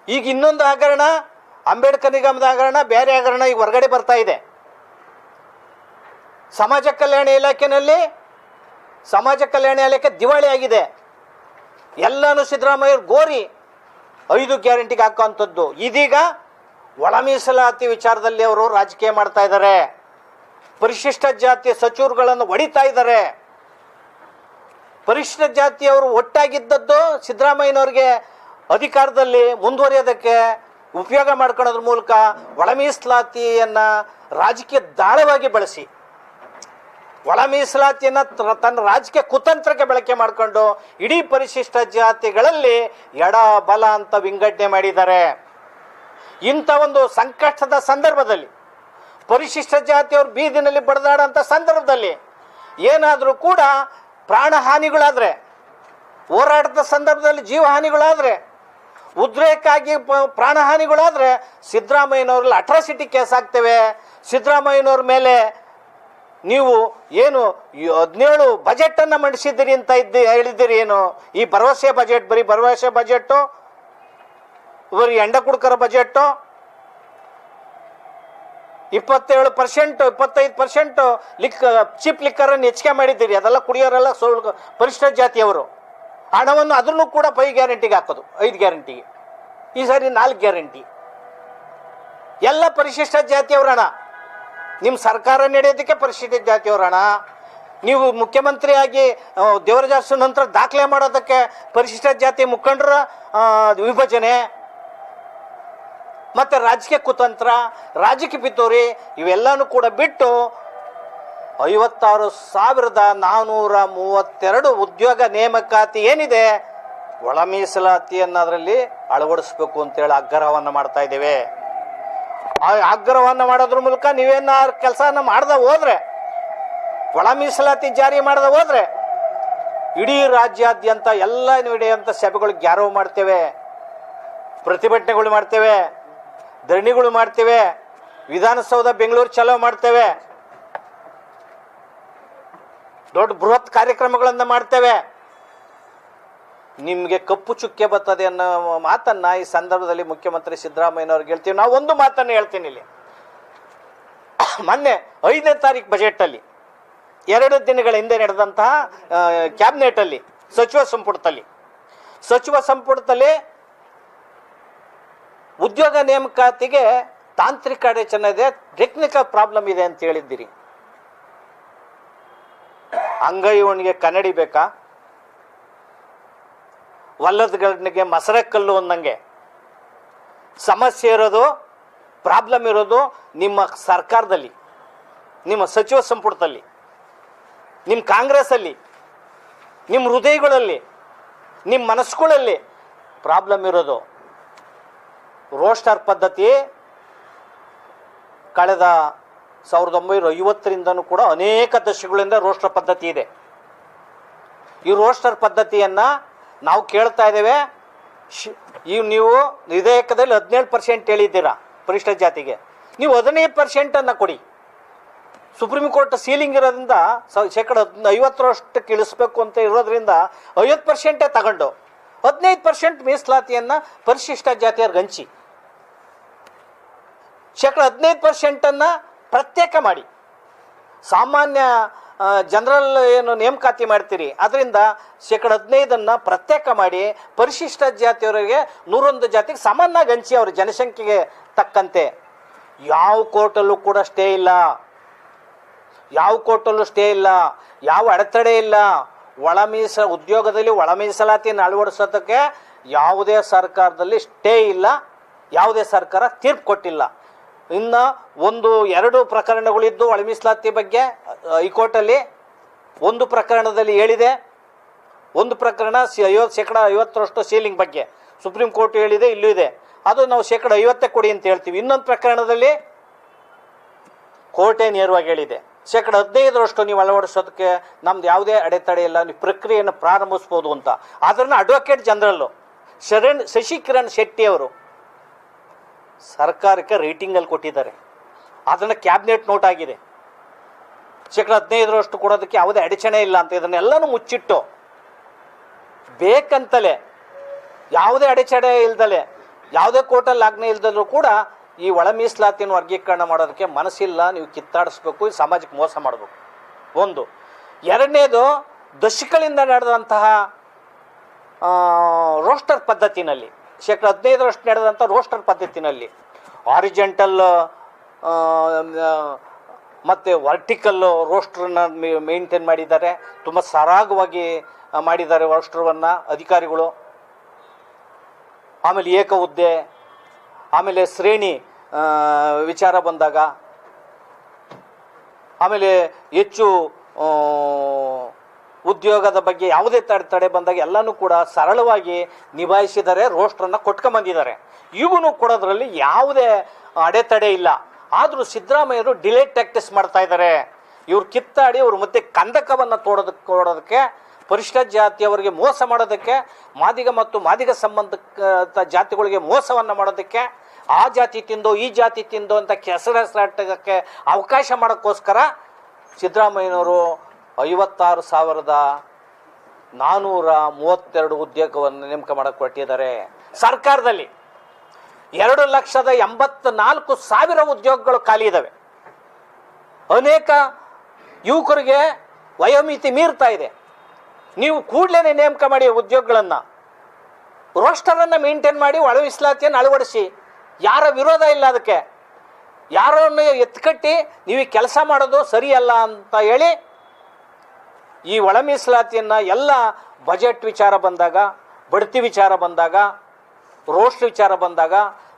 ಈಗ ಇನ್ನೊಂದು ಹಗರಣ, ಅಂಬೇಡ್ಕರ್ ನಿಗಮದ ಹಗರಣ, ಬೇರೆ ಹಗರಣ ಈಗ ಹೊರಗಡೆ ಬರ್ತಾ ಇದೆ. ಸಮಾಜ ಕಲ್ಯಾಣ ಇಲಾಖೆ ದಿವಾಳಿ ಆಗಿದೆ. ಎಲ್ಲನೂ ಸಿದ್ದರಾಮಯ್ಯ ಗೋರಿ 5 ಗ್ಯಾರಂಟಿಗೆ ಹಾಕುವಂಥದ್ದು. ಇದೀಗ ಒಳ ಮೀಸಲಾತಿ ವಿಚಾರದಲ್ಲಿ ಅವರು ರಾಜಕೀಯ ಮಾಡ್ತಾ ಇದ್ದಾರೆ. ಪರಿಶಿಷ್ಟ ಜಾತಿಯ ಸಚಿವರುಗಳನ್ನು ಹೊಡಿತಾ ಇದ್ದಾರೆ. ಪರಿಶಿಷ್ಟ ಜಾತಿಯವರು ಒಟ್ಟಾಗಿದ್ದದ್ದು ಸಿದ್ದರಾಮಯ್ಯನವ್ರಿಗೆ ಅಧಿಕಾರದಲ್ಲಿ ಮುಂದುವರಿಯೋದಕ್ಕೆ ಉಪಯೋಗ ಮಾಡ್ಕೊಳ್ಳೋದ್ರ ಮೂಲಕ ಒಳ ಮೀಸಲಾತಿಯನ್ನು ರಾಜಕೀಯ ದಾಳವಾಗಿ ಬಳಸಿ ಒಳ ಮೀಸಲಾತಿಯನ್ನು ತನ್ನ ರಾಜಕೀಯ ಕುತಂತ್ರಕ್ಕೆ ಬಳಕೆ ಮಾಡಿಕೊಂಡು ಇಡೀ ಪರಿಶಿಷ್ಟ ಜಾತಿಗಳಲ್ಲಿ ಎಡ ಬಲ ಅಂತ ವಿಂಗಡಣೆ ಮಾಡಿದ್ದಾರೆ. ಇಂಥ ಒಂದು ಸಂಕಷ್ಟದ ಸಂದರ್ಭದಲ್ಲಿ ಪರಿಶಿಷ್ಟ ಜಾತಿಯವರು ಬೀದಿನಲ್ಲಿ ಬಡದಾಡೋಂಥ ಸಂದರ್ಭದಲ್ಲಿ ಏನಾದರೂ ಕೂಡ ಪ್ರಾಣಹಾನಿಗಳಾದರೆ, ಹೋರಾಟದ ಸಂದರ್ಭದಲ್ಲಿ ಜೀವಹಾನಿಗಳಾದರೆ, ಉದ್ರೇಕಾಗಿ ಪ್ರಾಣಹಾನಿಗಳಾದರೆ ಸಿದ್ದರಾಮಯ್ಯನವ್ರಲ್ಲಿ ಅಟ್ರಾಸಿಟಿ ಕೇಸ್ ಆಗ್ತೇವೆ. ಸಿದ್ದರಾಮಯ್ಯನವ್ರ ಮೇಲೆ ನೀವು ಏನು 17 ಬಜೆಟನ್ನು ಮಂಡಿಸಿದ್ದೀರಿ ಅಂತ ಹೇಳಿದ್ದೀರಿ. ಏನು ಈ ಭರವಸೆ ಬಜೆಟ್? ಬರೀ ಭರವಸೆ ಬಜೆಟ್ಟು, ಬರೀ ಎಂಡ ಕುಡುಕರ ಬಜೆಟ್ಟು. 27%, 25% ಚೀಪ್ ಲಿಕ್ಕರನ್ನು ಹೆಚ್ಚಿಗೆ ಮಾಡಿದ್ದೀರಿ. ಅದೆಲ್ಲ ಕುಡಿಯೋರೆಲ್ಲ ಪರಿಶಿಷ್ಟ ಜಾತಿಯವರು. ಹಣವನ್ನು ಅದನ್ನು ಕೂಡ 5 ಗ್ಯಾರಂಟಿಗೆ ಹಾಕೋದು, 5 ಗ್ಯಾರಂಟಿಗೆ. ಈ ಸಾರಿ 4 ಗ್ಯಾರಂಟಿ. ಎಲ್ಲ ಪರಿಶಿಷ್ಟ ಜಾತಿಯವರ ಹಣ. ನಿಮ್ಮ ಸರ್ಕಾರ ನಡೆಯೋದಕ್ಕೆ ಪರಿಶಿಷ್ಟ ಜಾತಿಯವರ ಹಣ. ನೀವು ಮುಖ್ಯಮಂತ್ರಿಯಾಗಿ ದೇವರಾಜ ಅರಸು ನಂತರ ದಾಖಲೆ ಮಾಡೋದಕ್ಕೆ ಪರಿಶಿಷ್ಟ ಜಾತಿ ಮುಖಂಡರ ವಿಭಜನೆ, ಮತ್ತು ರಾಜಕೀಯ ಕುತಂತ್ರ, ರಾಜಕೀಯ ಪಿತೂರಿ ಇವೆಲ್ಲನೂ ಕೂಡ ಬಿಟ್ಟು 56,432 ಉದ್ಯೋಗ ನೇಮಕಾತಿ ಏನಿದೆ ಒಳ ಮೀಸಲಾತಿಯನ್ನು ಅದರಲ್ಲಿ ಅಳವಡಿಸ್ಬೇಕು ಅಂತೇಳಿ ಆಗ್ರಹವನ್ನು ಮಾಡ್ತಾ ಇದ್ದೇವೆ. ಆ ಆಗ್ರಹವನ್ನು ಮಾಡೋದ್ರ ಮೂಲಕ ನೀವೇನಾದ್ರು ಕೆಲಸನ ಮಾಡ್ದೆ ಹೋದ್ರೆ, ಒಳ ಮೀಸಲಾತಿ ಜಾರಿ ಮಾಡದೆ ಹೋದ್ರೆ ಇಡೀ ರಾಜ್ಯಾದ್ಯಂತ ಎಲ್ಲ ನಡೆಯುವಂಥ ಸಭೆಗಳಿಗೆ ಗ್ಯಾರವ್ ಮಾಡ್ತೇವೆ, ಪ್ರತಿಭಟನೆಗಳು ಮಾಡ್ತೇವೆ, ಧರಣಿಗಳು ಮಾಡ್ತೇವೆ, ವಿಧಾನಸೌಧ ಬೆಂಗಳೂರು ಚಲೋ ಮಾಡ್ತೇವೆ, ದೊಡ್ಡ ಬೃಹತ್ ಕಾರ್ಯಕ್ರಮಗಳನ್ನು ಮಾಡ್ತೇವೆ. ನಿಮಗೆ ಕಪ್ಪು ಚುಕ್ಕೆ ಬರ್ತದೆ ಅನ್ನೋ ಮಾತನ್ನು ಈ ಸಂದರ್ಭದಲ್ಲಿ ಮುಖ್ಯಮಂತ್ರಿ ಸಿದ್ದರಾಮಯ್ಯನವ್ರಿಗೆ ಹೇಳ್ತೀವಿ. ನಾವು ಒಂದು ಮಾತನ್ನು ಹೇಳ್ತೀನಿ ಇಲ್ಲಿ. ಮೊನ್ನೆ 5ನೇ ತಾರೀಕು ಬಜೆಟಲ್ಲಿ 2 ದಿನಗಳ ಹಿಂದೆ ನಡೆದಂತಹ ಕ್ಯಾಬಿನೆಟಲ್ಲಿ ಸಚಿವ ಸಂಪುಟದಲ್ಲಿ ಉದ್ಯೋಗ ನೇಮಕಾತಿಗೆ ತಾಂತ್ರಿಕ ಅಡಚಣೆ ಇದೆ, ಟೆಕ್ನಿಕಲ್ ಪ್ರಾಬ್ಲಮ್ ಇದೆ ಅಂತ ಹೇಳಿದ್ದೀರಿ. ಅಂಗೈವಣಿಗೆ ಕನ್ನಡಿ ಬೇಕಾ? ವಲ್ಲದಗಳಿಗೆ ಮಸರೆ ಕಲ್ಲು ಅನ್ನಂಗೆ ಸಮಸ್ಯೆ ಇರೋದು, ಪ್ರಾಬ್ಲಮ್ ಇರೋದು ನಿಮ್ಮ ಸರ್ಕಾರದಲ್ಲಿ, ನಿಮ್ಮ ಸಚಿವ ಸಂಪುಟದಲ್ಲಿ, ನಿಮ್ಮ ಕಾಂಗ್ರೆಸ್ಸಲ್ಲಿ, ನಿಮ್ಮ ಹೃದಯಗಳಲ್ಲಿ, ನಿಮ್ಮ ಮನಸ್ಸುಗಳಲ್ಲಿ ಪ್ರಾಬ್ಲಮ್ ಇರೋದು. ರೋಸ್ಟರ್ ಪದ್ಧತಿ ಕಳೆದ 1950ರಿಂದನೂ ಕೂಡ ಅನೇಕ ದಶಕಗಳಿಂದ ರೋಸ್ಟರ್ ಪದ್ಧತಿ ಇದೆ. ಈ ರೋಸ್ಟರ್ ಪದ್ಧತಿಯನ್ನು ನಾವು ಕೇಳ್ತಾ ಇದ್ದೇವೆ. ನೀವು ವಿಧೇಯಕದಲ್ಲಿ 17% ಹೇಳಿದ್ದೀರಾ ಪರಿಶಿಷ್ಟ ಜಾತಿಗೆ, ನೀವು 15% ಕೊಡಿ. ಸುಪ್ರೀಂ ಕೋರ್ಟ್ ಸೀಲಿಂಗ್ ಇರೋದ್ರಿಂದ 50% ಇಳಿಸ್ಬೇಕು ಅಂತ ಇರೋದ್ರಿಂದ 50% ತಗೊಂಡು 15% ಮೀಸಲಾತಿಯನ್ನು ಪರಿಶಿಷ್ಟ ಜಾತಿಯವ್ರಿಗೆ ಹಂಚಿ. 15% ಪ್ರತ್ಯೇಕ ಮಾಡಿ. ಸಾಮಾನ್ಯ ಜನರಲ್ ಏನು ನೇಮಕಾತಿ ಮಾಡ್ತೀರಿ ಅದರಿಂದ 15% ಪ್ರತ್ಯೇಕ ಮಾಡಿ ಪರಿಶಿಷ್ಟ ಜಾತಿಯವರಿಗೆ 101 ಜಾತಿಗೆ ಸಮಾನಾಗಿ ಹಂಚಿ, ಅವ್ರ ಜನಸಂಖ್ಯೆಗೆ ತಕ್ಕಂತೆ. ಯಾವ ಕೋರ್ಟಲ್ಲೂ ಕೂಡ ಸ್ಟೇ ಇಲ್ಲ, ಯಾವ ಅಡೆತಡೆ ಇಲ್ಲ. ಉದ್ಯೋಗದಲ್ಲಿ ಒಳ ಮೀಸಲಾತಿಯನ್ನು ಅಳವಡಿಸೋದಕ್ಕೆ ಯಾವುದೇ ಸರ್ಕಾರದಲ್ಲಿ ಸ್ಟೇ ಇಲ್ಲ, ಯಾವುದೇ ಸರ್ಕಾರ ತೀರ್ಪು ಕೊಟ್ಟಿಲ್ಲ. ಇನ್ನು 1-2 ಪ್ರಕರಣಗಳಿದ್ದು ಒಳ ಮೀಸಲಾತಿ ಬಗ್ಗೆ ಹೈಕೋರ್ಟಲ್ಲಿ. ಒಂದು ಪ್ರಕರಣದಲ್ಲಿ ಹೇಳಿದೆ, ಒಂದು ಪ್ರಕರಣ 50% ಸೀಲಿಂಗ್ ಬಗ್ಗೆ ಸುಪ್ರೀಂ ಕೋರ್ಟ್ ಹೇಳಿದೆ, ಇಲ್ಲೂ ಇದೆ. ಅದು ನಾವು 50% ಕೊಡಿ ಅಂತ ಹೇಳ್ತೀವಿ. ಇನ್ನೊಂದು ಪ್ರಕರಣದಲ್ಲಿ ಕೋರ್ಟೇ ನೇರವಾಗಿ ಹೇಳಿದೆ 15% ನೀವು ಅಳವಡಿಸೋದಕ್ಕೆ ನಮ್ದು ಯಾವುದೇ ಅಡೆತಡೆ ಇಲ್ಲ, ನೀವು ಪ್ರಕ್ರಿಯೆಯನ್ನು ಪ್ರಾರಂಭಿಸ್ಬೋದು ಅಂತ. ಅದನ್ನು ಅಡ್ವೊಕೇಟ್ ಜನರಲ್ಲು ಶಶಿಕಿರಣ್ ಶೆಟ್ಟಿ ಅವರು ಸರ್ಕಾರಕ್ಕೆ ರೇಟಿಂಗಲ್ಲಿ ಕೊಟ್ಟಿದ್ದಾರೆ. ಅದನ್ನು ಕ್ಯಾಬಿನೆಟ್ ನೋಟ್ ಆಗಿದೆ. 15% ಕೊಡೋದಕ್ಕೆ ಯಾವುದೇ ಅಡಚಣೆ ಇಲ್ಲ ಅಂತ. ಇದನ್ನೆಲ್ಲನೂ ಮುಚ್ಚಿಟ್ಟು ಬೇಕಂತಲೇ ಯಾವುದೇ ಅಡಚಣೆ ಇಲ್ದಲೆ, ಯಾವುದೇ ಕೋರ್ಟಲ್ಲಿ ಆಜ್ಞೆ ಇಲ್ದಲ್ಲೂ ಕೂಡ ಈ ಒಳ ಮೀಸಲಾತಿಯನ್ನು ವರ್ಗೀಕರಣ ಮಾಡೋದಕ್ಕೆ ಮನಸ್ಸಿಲ್ಲ. ನೀವು ಕಿತ್ತಾಡಿಸ್ಬೇಕು, ಈ ಸಮಾಜಕ್ಕೆ ಮೋಸ ಮಾಡಬೇಕು. ಒಂದು. ಎರಡನೇದು, ದಶಕಗಳಿಂದ ನಡೆದಂತಹ ರೋಸ್ಟರ್ ಪದ್ಧತಿನಲ್ಲಿ 15% ನಡೆದಂಥ ರೋಸ್ಟರ್ ಪದ್ಧತಿನಲ್ಲಿ ಆರಿಜೆಂಟಲ್ ಮತ್ತು ವರ್ಟಿಕಲ್ ರೋಸ್ಟ್ರನ್ನ ಮೇಂಟೈನ್ ಮಾಡಿದ್ದಾರೆ. ತುಂಬ ಸರಾಗವಾಗಿ ಮಾಡಿದ್ದಾರೆ ರೋಸ್ಟ್ರವನ್ನು ಅಧಿಕಾರಿಗಳು. ಆಮೇಲೆ ಏಕ ಹುದ್ದೆ, ಆಮೇಲೆ ಶ್ರೇಣಿ ವಿಚಾರ ಬಂದಾಗ, ಆಮೇಲೆ ಹೆಚ್ಚು ಉದ್ಯೋಗದ ಬಗ್ಗೆ ಯಾವುದೇ ತಡೆ ಬಂದಾಗ ಎಲ್ಲನೂ ಕೂಡ ಸರಳವಾಗಿ ನಿಭಾಯಿಸಿದ್ದಾರೆ, ರೋಸ್ಟ್ರನ್ನು ಕೊಟ್ಕೊಂಬಂದಿದ್ದಾರೆ. ಈಗೂ ಕೊಡೋದ್ರಲ್ಲಿ ಯಾವುದೇ ಅಡೆತಡೆ ಇಲ್ಲ. ಆದರೂ ಸಿದ್ದರಾಮಯ್ಯರು ಡಿಲೇ ಟ್ಯಾಕ್ಟಿಸ್ ಮಾಡ್ತಾ ಇದ್ದಾರೆ. ಇವ್ರು ಕಿತ್ತಾಡಿ ಇವರು ಮತ್ತೆ ಕಂದಕವನ್ನು ಕೊಡೋದಕ್ಕೆ, ಪರಿಶಿಷ್ಟ ಜಾತಿಯವರಿಗೆ ಮೋಸ ಮಾಡೋದಕ್ಕೆ, ಮಾದಿಗ ಮತ್ತು ಮಾದಿಗ ಸಂಬಂಧಿತ ಜಾತಿಗಳಿಗೆ ಮೋಸವನ್ನು ಮಾಡೋದಕ್ಕೆ, ಆ ಜಾತಿ ತಿಂದೋ ಈ ಜಾತಿ ತಿಂದೋ ಅಂತ ಕೆಸರಾಟಕ್ಕೆ ಅವಕಾಶ ಮಾಡೋಕ್ಕೋಸ್ಕರ ಸಿದ್ದರಾಮಯ್ಯನವರು 56,432 ಉದ್ಯೋಗವನ್ನು ನೇಮಕ ಮಾಡಕ್ಕೆ ಹೊರಟಿದ್ದಾರೆ. ಸರ್ಕಾರದಲ್ಲಿ 2,84,000 ಉದ್ಯೋಗಗಳು ಖಾಲಿ ಇದ್ದಾವೆ. ಅನೇಕ ಯುವಕರಿಗೆ ವಯೋಮಿತಿ ಮೀರ್ತಾ ಇದೆ. ನೀವು ಕೂಡಲೇ ನೇಮಕ ಮಾಡಿ ಉದ್ಯೋಗಗಳನ್ನು, ರೋಸ್ಟರನ್ನು ಮೇಂಟೈನ್ ಮಾಡಿ, ಒಳ ಮೀಸಲಾತಿಯನ್ನು ಅಳವಡಿಸಿ. ಯಾರ ವಿರೋಧ ಇಲ್ಲ ಅದಕ್ಕೆ. ಯಾರನ್ನು ಎತ್ಕಟ್ಟಿ ನೀವು ಕೆಲಸ ಮಾಡೋದು ಸರಿಯಲ್ಲ ಅಂತ ಹೇಳಿ ಈ ಒಳ ಮೀಸಲಾತಿಯನ್ನು ಎಲ್ಲ ಬಜೆಟ್ ವಿಚಾರ ಬಂದಾಗ, ಬಡ್ತಿ ವಿಚಾರ ಬಂದಾಗ, ರೋಸ್ಟ್ ವಿಚಾರ ಬಂದಾಗ,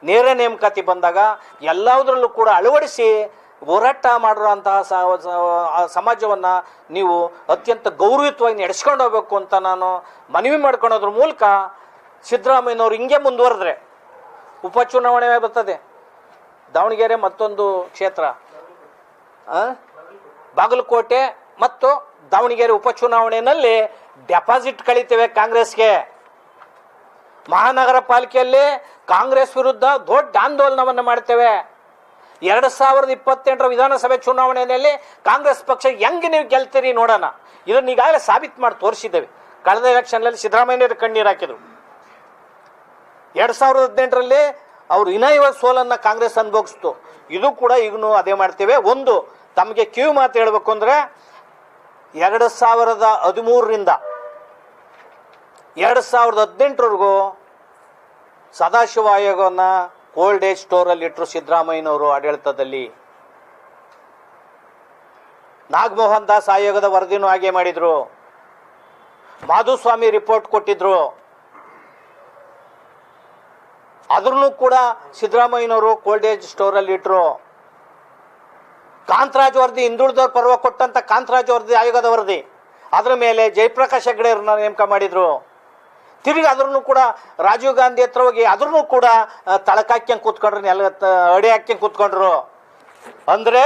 ನೇರ ನೇಮಕಾತಿ ಬಂದಾಗ ಎಲ್ಲದರಲ್ಲೂ ಕೂಡ ಅಳವಡಿಸಿ ಹೋರಾಟ ಮಾಡಿರುವಂತಹ ಸಮಾಜವನ್ನು ನೀವು ಅತ್ಯಂತ ಗೌರವಯುತವಾಗಿ ನಡೆಸ್ಕೊಂಡು ಹೋಗಬೇಕು ಅಂತ ನಾನು ಮನವಿ ಮಾಡ್ಕೊಳೋದ್ರ ಮೂಲಕ ಸಿದ್ದರಾಮಯ್ಯನವರು ಹಿಂಗೆ ಮುಂದುವರೆದ್ರೆ ಉಪಚುನಾವಣೆ ಬರ್ತದೆ. ದಾವಣಗೆರೆ ಮತ್ತೊಂದು ಕ್ಷೇತ್ರ, ಬಾಗಲಕೋಟೆ ಮತ್ತು ದಾವಣಗೆರೆ ಉಪಚುನಾವಣೆಯಲ್ಲಿ ಡೆಪಾಸಿಟ್ ಕಳೀತೇವೆ ಕಾಂಗ್ರೆಸ್ಗೆ. ಮಹಾನಗರ ಪಾಲಿಕೆಯಲ್ಲಿ ಕಾಂಗ್ರೆಸ್ ವಿರುದ್ಧ ದೊಡ್ಡ ಆಂದೋಲನವನ್ನು ಮಾಡ್ತೇವೆ. 2028ರ ವಿಧಾನಸಭೆ ಚುನಾವಣೆಯಲ್ಲಿ ಕಾಂಗ್ರೆಸ್ ಪಕ್ಷ ಹೆಂಗೆ ನೀವು ಗೆಲ್ತೀರಿ ನೋಡೋಣ. ಇದನ್ನು ಈಗಾಗಲೇ ಸಾಬೀತು ಮಾಡಿ ತೋರಿಸಿದ್ದೇವೆ. ಕಳೆದ ಎಲೆಕ್ಷನ್ನಲ್ಲಿ ಸಿದ್ದರಾಮಯ್ಯರು ಕಣ್ಣೀರು ಹಾಕಿದರು. 2018ರಲ್ಲಿ ಅವರು ಇನಾಯುವ ಸೋಲನ್ನು ಕಾಂಗ್ರೆಸ್ ಅನುಭವಿಸ್ತು. ಇದು ಕೂಡ ಈಗಲೂ ಅದೇ ಮಾಡ್ತೇವೆ. ಒಂದು ತಮಗೆ ಕಿವಿ ಮಾತು ಹೇಳಬೇಕು ಅಂದರೆ 2013ರಿಂದ 2018ವರೆಗೂ ಸದಾಶಿವ ಆಯೋಗವನ್ನು ಕೋಲ್ಡ್ ಏಜ್ ಸ್ಟೋರಲ್ಲಿ ಇಟ್ಟರು ಸಿದ್ದರಾಮಯ್ಯನವರು ಆಡಳಿತದಲ್ಲಿ. ನಾಗಮೋಹನ್ ದಾಸ್ ಆಯೋಗದ ವರದಿನೂ ಹಾಗೆ ಮಾಡಿದ್ರು. ಮಾಧುಸ್ವಾಮಿ ರಿಪೋರ್ಟ್ ಕೊಟ್ಟಿದ್ರು. ಅದನ್ನು ಕೂಡ ಸಿದ್ದರಾಮಯ್ಯನವರು ಕೋಲ್ಡ್ ಏಜ್ ಸ್ಟೋರಲ್ಲಿ ಇಟ್ಟರು. ಕಾಂತರಾಜ್ ವರದಿ, ಹಿಂದುಳಿದವ್ರ ಪರ್ವ ಕೊಟ್ಟಂತ ಕಾಂತರಾಜ್ ವರದಿ ಆಯೋಗದ ವರದಿ, ಅದರ ಮೇಲೆ ಜಯಪ್ರಕಾಶ್ ಹೆಗಡೆಯವ್ರನ್ನ ನೇಮಕ ಮಾಡಿದ್ರು. ತಿರುಗಿ ಅದ್ರೂ ಕೂಡ ರಾಜೀವ್ ಗಾಂಧಿ ಹತ್ರ ಹೋಗಿ ಅದ್ರೂ ಕೂಡ ತಳಕಾಕ್ಯಂಗೆ ಕೂತ್ಕೊಂಡ್ರು, ಅಡಿ ಹಾಕ್ಯಂಗೆ ಕೂತ್ಕೊಂಡ್ರು. ಅಂದರೆ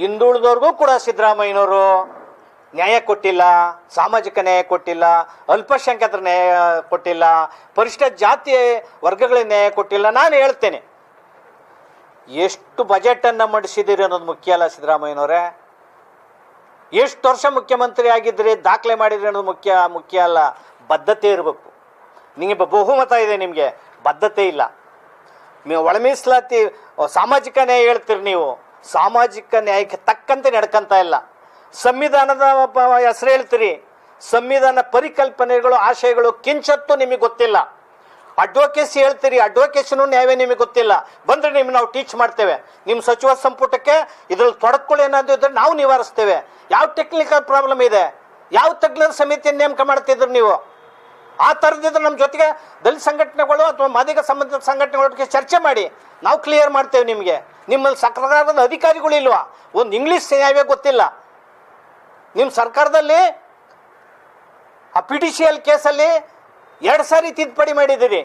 ಹಿಂದುಳಿದವ್ರಿಗೂ ಕೂಡ ಸಿದ್ದರಾಮಯ್ಯನವರು ನ್ಯಾಯ ಕೊಟ್ಟಿಲ್ಲ, ಸಾಮಾಜಿಕ ನ್ಯಾಯ ಕೊಟ್ಟಿಲ್ಲ, ಅಲ್ಪಸಂಖ್ಯಾತರ ನ್ಯಾಯ ಕೊಟ್ಟಿಲ್ಲ, ಪರಿಶಿಷ್ಟ ಜಾತಿ ವರ್ಗಗಳಿಗೆ ನ್ಯಾಯ ಕೊಟ್ಟಿಲ್ಲ. ನಾನು ಹೇಳ್ತೇನೆ, ಎಷ್ಟು ಬಜೆಟನ್ನು ಮಂಡಿಸಿದ್ದೀರಿ ಅನ್ನೋದು ಮುಖ್ಯ ಅಲ್ಲ ಸಿದ್ದರಾಮಯ್ಯನವರೇ. ಎಷ್ಟು ವರ್ಷ ಮುಖ್ಯಮಂತ್ರಿ ಆಗಿದ್ರಿ, ದಾಖಲೆ ಮಾಡಿದ್ರಿ ಅನ್ನೋದು ಮುಖ್ಯ ಅಲ್ಲ. ಬದ್ಧತೆ ಇರಬೇಕು. ನಿಮಗೆ ಬಹುಮತ ಇದೆ, ನಿಮಗೆ ಬದ್ಧತೆ ಇಲ್ಲ. ನೀವು ಒಳ ಮೀಸಲಾತಿ ಸಾಮಾಜಿಕ ನ್ಯಾಯ ಹೇಳ್ತೀರಿ, ನೀವು ಸಾಮಾಜಿಕ ನ್ಯಾಯಕ್ಕೆ ತಕ್ಕಂತೆ ನಡ್ಕಂತ ಇಲ್ಲ. ಸಂವಿಧಾನದ ಹೆಸರು ಹೇಳ್ತೀರಿ, ಸಂವಿಧಾನ ಪರಿಕಲ್ಪನೆಗಳು ಆಶಯಗಳು ಕಿಂಚತ್ತು ನಿಮಗೆ ಗೊತ್ತಿಲ್ಲ. ಅಡ್ವೊಕೇಸಿ ಹೇಳ್ತೀರಿ, ಅಡ್ವೊಕೇಸಿನೂ ನ್ಯಾಯವೇ ನಿಮಗೆ ಗೊತ್ತಿಲ್ಲ. ಬಂದರೆ ನಿಮ್ಗೆ ನಾವು ಟೀಚ್ ಮಾಡ್ತೇವೆ. ನಿಮ್ಮ ಸಚಿವ ಸಂಪುಟಕ್ಕೆ ಇದ್ರಲ್ಲಿ ತೊಡಕುಗಳು ಏನಾದರೂ ಇದ್ದರೆ ನಾವು ನಿವಾರಿಸ್ತೇವೆ. ಯಾವ ಟೆಕ್ನಿಕಲ್ ಪ್ರಾಬ್ಲಮ್ ಇದೆ, ಯಾವ ತಜ್ಞರ ಸಮಿತಿಯನ್ನು ನೇಮಕ ಮಾಡ್ತಿದ್ರು ನೀವು? ಆ ಥರದಿದ್ರೆ ನಮ್ಮ ಜೊತೆಗೆ ದಲಿತ ಸಂಘಟನೆಗಳು ಅಥವಾ ಮಾದಿಗ ಸಂಬಂಧಿತ ಸಂಘಟನೆಗಳೊಟ್ಟಿಗೆ ಚರ್ಚೆ ಮಾಡಿ, ನಾವು ಕ್ಲಿಯರ್ ಮಾಡ್ತೇವೆ ನಿಮಗೆ. ನಿಮ್ಮಲ್ಲಿ ಸರ್ಕಾರದ ಅಧಿಕಾರಿಗಳು ಇಲ್ವಾ? ಒಂದು ಇಂಗ್ಲೀಷ್ ನ್ಯಾಯವೇ ಗೊತ್ತಿಲ್ಲ. ನಿಮ್ಮ ಸರ್ಕಾರದಲ್ಲಿ ಆ PTCL ಕೇಸಲ್ಲಿ 2 ಸಾರಿ ತಿದ್ದುಪಡಿ ಮಾಡಿದ್ದೀರಿ.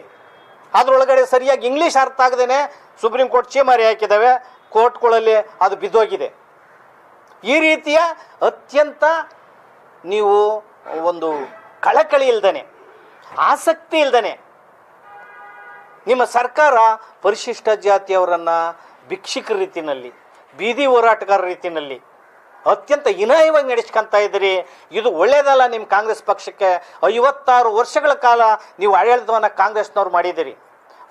ಅದರೊಳಗಡೆ ಸರಿಯಾಗಿ ಇಂಗ್ಲೀಷ್ ಅರ್ಥ ಆಗದೇನೆ ಸುಪ್ರೀಂ ಕೋರ್ಟ್ ಚೀಮಾರಿ ಹಾಕಿದ್ದಾವೆ. ಕೋರ್ಟ್ಗಳಲ್ಲಿ ಅದು ಬಿದ್ದೋಗಿದೆ. ಈ ರೀತಿಯ ಅತ್ಯಂತ ನೀವು ಒಂದು ಕಳಕಳಿ ಇಲ್ದೇನೆ, ಆಸಕ್ತಿ ಇಲ್ದೇನೆ ನಿಮ್ಮ ಸರ್ಕಾರ ಪರಿಶಿಷ್ಟ ಜಾತಿಯವರನ್ನು ಭಿಕ್ಷುಕರ ರೀತಿಯಲ್ಲಿ, ಬೀದಿ ಹೋರಾಟಗಾರರ ರೀತಿಯಲ್ಲಿ ಅತ್ಯಂತ ಹೀನಾಯವಾಗಿ ನಡೆಸ್ಕೊಂತ ಇದ್ದೀರಿ. ಇದು ಒಳ್ಳೆಯದಲ್ಲ ನಿಮ್ಮ ಕಾಂಗ್ರೆಸ್ ಪಕ್ಷಕ್ಕೆ. 56 ವರ್ಷಗಳ ಕಾಲ ನೀವು ಆಡಳಿತವನ್ನು ಕಾಂಗ್ರೆಸ್ನವ್ರು ಮಾಡಿದ್ದೀರಿ.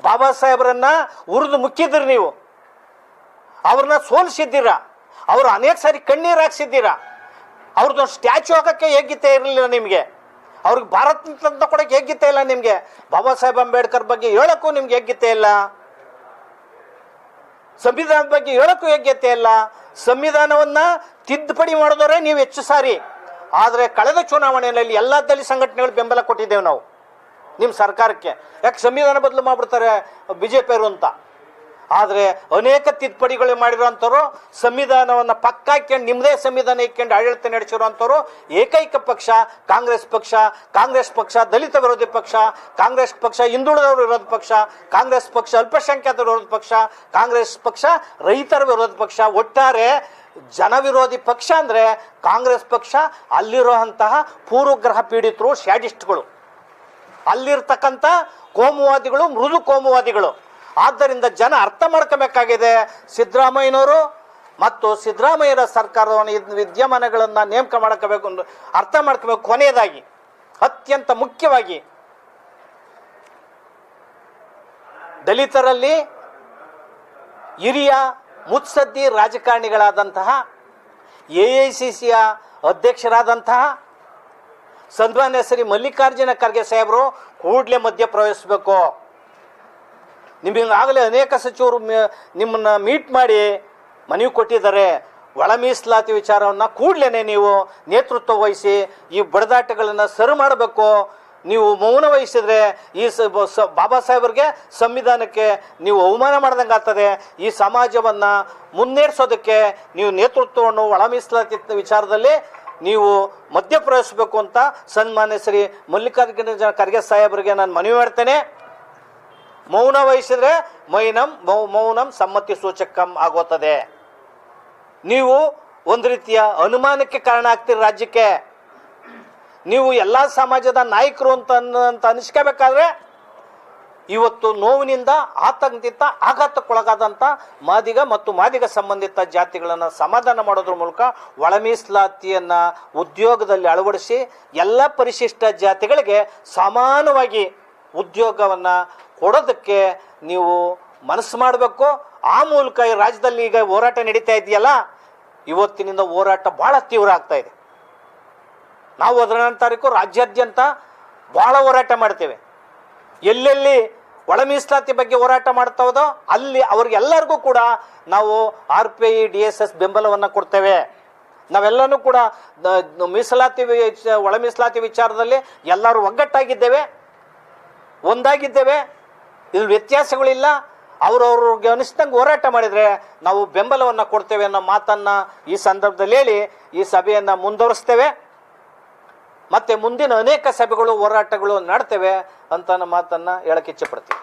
ಬಾಬಾ ಸಾಹೇಬರನ್ನ ಉರಿದು ಮುಕ್ಕಿದ್ದೀರಿ, ನೀವು ಅವ್ರನ್ನ ಸೋಲಿಸಿದ್ದೀರಾ, ಅವರು ಅನೇಕ ಸಾರಿ ಕಣ್ಣೀರು ಹಾಕ್ಸಿದ್ದೀರಾ. ಅವ್ರದ್ದೊಂದು ಸ್ಟ್ಯಾಚು ಹಾಕೋಕ್ಕೆ ಯೋಗ್ಯತೆ ಇರಲಿಲ್ಲ ನಿಮಗೆ. ಅವ್ರಿಗೆ ಭಾರತ ರತ್ನ ಕೊಡೋಕ್ಕೆ ಯೋಗ್ಯತೆ ಇಲ್ಲ ನಿಮಗೆ. ಬಾಬಾ ಸಾಹೇಬ್ ಅಂಬೇಡ್ಕರ್ ಬಗ್ಗೆ ಹೇಳೋಕ್ಕೂ ನಿಮ್ಗೆ ಯೋಗ್ಯತೆ ಇಲ್ಲ. ಸಂವಿಧಾನದ ಬಗ್ಗೆ ಹೇಳೋಕ್ಕೂ ಯೋಗ್ಯತೆ ಇಲ್ಲ. ಸಂವಿಧಾನವನ್ನು ತಿದ್ದುಪಡಿ ಮಾಡಿದವರೇ ನೀವು ಹೆಚ್ಚು ಸಾರಿ. ಆದರೆ ಕಳೆದ ಚುನಾವಣೆಯಲ್ಲಿ ಎಲ್ಲ ದಲಿತ ಸಂಘಟನೆಗಳು ಬೆಂಬಲ ಕೊಟ್ಟಿದ್ದೇವೆ ನಾವು ನಿಮ್ಮ ಸರ್ಕಾರಕ್ಕೆ. ಯಾಕೆ ಸಂವಿಧಾನ ಬದಲು ಮಾಡಿಬಿಡ್ತಾರೆ BJP ಅವರು ಅಂತ. ಆದರೆ ಅನೇಕ ತಿದ್ದುಪಡಿಗಳು ಮಾಡಿರೋಂಥವ್ರು, ಸಂವಿಧಾನವನ್ನು ಪಕ್ಕ ಹಾಕ್ಯಂಡು ನಿಮ್ಮದೇ ಸಂವಿಧಾನ ಇಕ್ಕೊಂಡು ಆಡಳಿತ ನಡೆಸಿರೋಂಥವ್ರು ಏಕೈಕ ಪಕ್ಷ ಕಾಂಗ್ರೆಸ್ ಪಕ್ಷ. ಕಾಂಗ್ರೆಸ್ ಪಕ್ಷ ದಲಿತ ವಿರೋಧಿ ಪಕ್ಷ, ಕಾಂಗ್ರೆಸ್ ಪಕ್ಷ ಹಿಂದುಳಿದವರು ವಿರೋಧ ಪಕ್ಷ, ಕಾಂಗ್ರೆಸ್ ಪಕ್ಷ ಅಲ್ಪಸಂಖ್ಯಾತರ ವಿರೋಧ ಪಕ್ಷ, ಕಾಂಗ್ರೆಸ್ ಪಕ್ಷ ರೈತರ ವಿರೋಧ ಪಕ್ಷ. ಒಟ್ಟಾರೆ ಜನ ವಿರೋಧಿ ಪಕ್ಷ ಅಂದರೆ ಕಾಂಗ್ರೆಸ್ ಪಕ್ಷ. ಅಲ್ಲಿರುವಂತಹ ಪೂರ್ವಗ್ರಹ ಪೀಡಿತರು, ಸ್ಯಾಡಿಸ್ಟ್ಗಳು, ಅಲ್ಲಿರ್ತಕ್ಕಂಥ ಕೋಮುವಾದಿಗಳು, ಮೃದು ಕೋಮುವಾದಿಗಳು. ಆದ್ದರಿಂದ ಜನ ಅರ್ಥ ಮಾಡ್ಕೋಬೇಕಾಗಿದೆ, ಸಿದ್ದರಾಮಯ್ಯನವರು ಮತ್ತು ಸಿದ್ದರಾಮಯ್ಯರ ಸರ್ಕಾರವನ್ನು ವಿದ್ಯಮಾನಗಳನ್ನು ನೇಮಕ ಮಾಡ್ಕೋಬೇಕು ಅಂತ ಅರ್ಥ ಮಾಡ್ಕೋಬೇಕು. ಕೊನೆಯದಾಗಿ ಅತ್ಯಂತ ಮುಖ್ಯವಾಗಿ ದಲಿತರಲ್ಲಿ ಹಿರಿಯ ಮುತ್ಸದ್ದಿ ರಾಜಕಾರಣಿಗಳಾದಂತಹ AICCಯ ಅಧ್ಯಕ್ಷರಾದಂತಹ ಸನ್ಮಾನ್ಯ ಶ್ರೀ ಮಲ್ಲಿಕಾರ್ಜುನ ಖರ್ಗೆ ಸಾಹೇಬರು ಕೂಡಲೇ ಮಧ್ಯಪ್ರವೇಶಿಸಬೇಕು. ನಿಮಗಾಗಲೇ ಅನೇಕ ಸಚಿವರು ನಿಮ್ಮನ್ನು ಮೀಟ್ ಮಾಡಿ ಮನವಿ ಕೊಟ್ಟಿದ್ದಾರೆ. ಒಳ ಮೀಸಲಾತಿ ವಿಚಾರವನ್ನು ಕೂಡಲೇ ನೀವು ನೇತೃತ್ವ ವಹಿಸಿ ಈ ಬಡದಾಟಗಳನ್ನು ಸರಿ ಮಾಡಬೇಕು. ನೀವು ಮೌನ ವಹಿಸಿದರೆ ಈ ಬಾಬಾ ಸಾಹೇಬರಿಗೆ, ಸಂವಿಧಾನಕ್ಕೆ ನೀವು ಅವಮಾನ ಮಾಡ್ದಂಗೆ ಆಗ್ತದೆ. ಈ ಸಮಾಜವನ್ನು ಮುನ್ನಡೆಸೋದಕ್ಕೆ ನೀವು ನೇತೃತ್ವವನ್ನು ಒಳ ಮೀಸಲಾತಿ ವಿಚಾರದಲ್ಲಿ ನೀವು ಮಧ್ಯಪ್ರವೇಶಿಸಬೇಕು ಅಂತ ಸನ್ಮಾನ್ಯ ಶ್ರೀ ಮಲ್ಲಿಕಾರ್ಜುನ ಖರ್ಗೆ ಸಾಹೇಬರಿಗೆ ನಾನು ಮನವಿ ಮಾಡ್ತೇನೆ. ಮೌನ ವಹಿಸಿದರೆ ಮೌನಂ ಸಮ್ಮತಿ ಸೂಚಕಂ ಆಗೋತ್ತದೆ. ನೀವು ಒಂದು ರೀತಿಯ ಅನುಮಾನಕ್ಕೆ ಕಾರಣ ಆಗ್ತೀರಿ ರಾಜ್ಯಕ್ಕೆ. ನೀವು ಎಲ್ಲ ಸಮಾಜದ ನಾಯಕರು ಅಂತ ಅನಿಸ್ಕೋಬೇಕಾದ್ರೆ ಇವತ್ತು ನೋವಿನಿಂದ ಆತಂಕದಿಂದ ಆಘಾತಕ್ಕೊಳಗಾದಂಥ ಮಾದಿಗ ಮತ್ತು ಮಾದಿಗ ಸಂಬಂಧಿತ ಜಾತಿಗಳನ್ನು ಸಮಾಧಾನ ಮಾಡೋದ್ರ ಮೂಲಕ ಒಳ ಮೀಸಲಾತಿಯನ್ನು ಉದ್ಯೋಗದಲ್ಲಿ ಅಳವಡಿಸಿ ಎಲ್ಲ ಪರಿಶಿಷ್ಟ ಜಾತಿಗಳಿಗೆ ಸಮಾನವಾಗಿ ಉದ್ಯೋಗವನ್ನು ಕೊಡೋದಕ್ಕೆ ನೀವು ಮನಸ್ಸು ಮಾಡಬೇಕು. ಆ ಮೂಲಕ ಈ ರಾಜ್ಯದಲ್ಲಿ ಈಗ ಹೋರಾಟ ನಡೀತಾ ಇದೆಯಲ್ಲ, ಇವತ್ತಿನಿಂದ ಹೋರಾಟ ಭಾಳ ತೀವ್ರ ಆಗ್ತಾ ಇದೆ. ನಾವು 14 ತಾರೀಕು ರಾಜ್ಯಾದ್ಯಂತ ಭಾಳ ಹೋರಾಟ ಮಾಡ್ತೇವೆ. ಎಲ್ಲೆಲ್ಲಿ ಒಳ ಮೀಸಲಾತಿ ಬಗ್ಗೆ ಹೋರಾಟ ಮಾಡ್ತಾ ಹೋದೋ ಅಲ್ಲಿ ಅವ್ರಿಗೆಲ್ಲರಿಗೂ ಕೂಡ ನಾವು RPI DSS ಬೆಂಬಲವನ್ನು ಕೊಡ್ತೇವೆ. ನಾವೆಲ್ಲನೂ ಕೂಡ ಮೀಸಲಾತಿ ಒಳ ಮೀಸಲಾತಿ ವಿಚಾರದಲ್ಲಿ ಎಲ್ಲರೂ ಒಗ್ಗಟ್ಟಾಗಿದ್ದೇವೆ, ಒಂದಾಗಿದ್ದೇವೆ. ಇಲ್ಲಿ ವ್ಯತ್ಯಾಸಗಳಿಲ್ಲ. ಅವ್ರವ್ರಿಗೆ ಅನಿಸ್ದಂಗೆ ಹೋರಾಟ ಮಾಡಿದರೆ ನಾವು ಬೆಂಬಲವನ್ನು ಕೊಡ್ತೇವೆ ಅನ್ನೋ ಮಾತನ್ನು ಈ ಸಂದರ್ಭದಲ್ಲಿ ಹೇಳಿ ಈ ಸಭೆಯನ್ನು ಮುಂದುವರಿಸ್ತೇವೆ. ಮತ್ತು ಮುಂದಿನ ಅನೇಕ ಸಭೆಗಳು, ಹೋರಾಟಗಳು ನಡ್ತೇವೆ ಅಂತ ಮಾತನ್ನು ಹೇಳಕ್ಕೆ ಇಚ್ಛೆಪಡ್ತೀವಿ.